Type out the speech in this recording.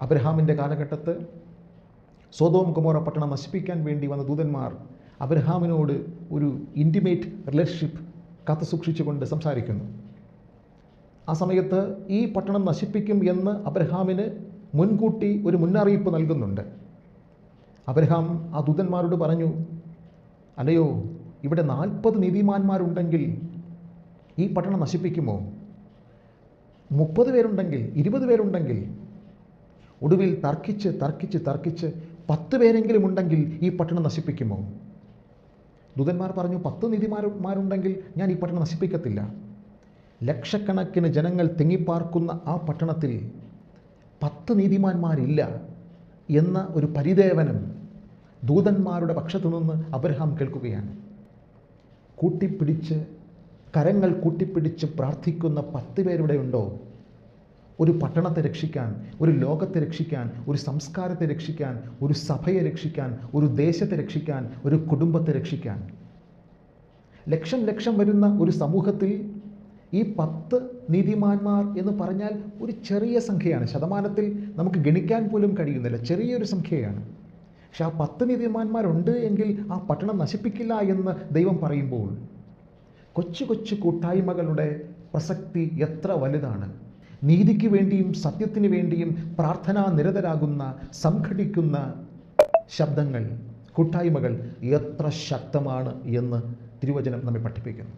അബ്രഹാമിൻ്റെ കാലഘട്ടത്ത് Sodom Gomorrah പട്ടണം നശിപ്പിക്കാൻ വേണ്ടി വന്ന ദൂതന്മാർ അബ്രഹാമിനോട് ഒരു ഇൻറ്റിമേറ്റ് റിലേഷൻഷിപ്പ് കാത്തുസൂക്ഷിച്ചുകൊണ്ട് സംസാരിക്കുന്നു. ആ സമയത്ത് ഈ പട്ടണം നശിപ്പിക്കും എന്ന് അബ്രഹാമിന് മുൻകൂട്ടി ഒരു മുന്നറിയിപ്പ് നൽകുന്നുണ്ട്. അബ്രഹാം ആ ദൂതന്മാരോട് പറഞ്ഞു, അല്ലയോ, ഇവിടെ 40 നീതിമാന്മാരുണ്ടെങ്കിൽ ഈ പട്ടണം നശിപ്പിക്കുമോ? 30 പേരുണ്ടെങ്കിൽ, 20 പേരുണ്ടെങ്കിൽ? ഒടുവിൽ തർക്കിച്ച് 10 പേരെങ്കിലും ഉണ്ടെങ്കിൽ ഈ പട്ടണം നശിപ്പിക്കുമോ? ദൂതന്മാർ പറഞ്ഞു, 10 നീതിമാന്മാരുണ്ടെങ്കിൽ ഞാൻ ഈ പട്ടണം നശിപ്പിക്കത്തില്ല. ലക്ഷക്കണക്കിന് ജനങ്ങൾ തിങ്ങിപ്പാർക്കുന്ന ആ പട്ടണത്തിൽ 10 നീതിമാന്മാരില്ല എന്ന ഒരു പരിദേവനം ദൂതന്മാരുടെ പക്ഷത്തു നിന്ന് അബ്രഹാം കേൾക്കുകയാണ്. കരങ്ങൾ കൂട്ടിപ്പിടിച്ച് പ്രാർത്ഥിക്കുന്ന 10 പേരുടെ ഉണ്ടോ ഒരു പട്ടണത്തെ രക്ഷിക്കാൻ, ഒരു ലോകത്തെ രക്ഷിക്കാൻ, ഒരു സംസ്കാരത്തെ രക്ഷിക്കാൻ, ഒരു സഭയെ രക്ഷിക്കാൻ, ഒരു ദേശത്തെ രക്ഷിക്കാൻ, ഒരു കുടുംബത്തെ രക്ഷിക്കാൻ? ലക്ഷം വരുന്ന ഒരു സമൂഹത്തിൽ ഈ 10 നീതിമാന്മാർ എന്ന് പറഞ്ഞാൽ ഒരു ചെറിയ സംഖ്യയാണ്. ശതമാനത്തിൽ നമുക്ക് ഗണിക്കാൻ പോലും കഴിയുന്നില്ല, ചെറിയൊരു സംഖ്യയാണ്. പക്ഷെ ആ 10 നീതിമാന്മാരുണ്ട് എങ്കിൽ ആ പട്ടണം നശിപ്പിക്കില്ല എന്ന് ദൈവം പറയുമ്പോൾ കൊച്ചു കൂട്ടായ്മകളുടെ പ്രസക്തി എത്ര വലുതാണ്! നീതിക്ക് വേണ്ടിയും സത്യത്തിന് വേണ്ടിയും പ്രാർത്ഥനാ നിരതരാകുന്ന, സംഘടിക്കുന്ന ശബ്ദങ്ങൾ, കൂട്ടായ്മകൾ എത്ര ശക്തമാണ് എന്ന് തിരുവചനം നമ്മെ പഠിപ്പിക്കുന്നു.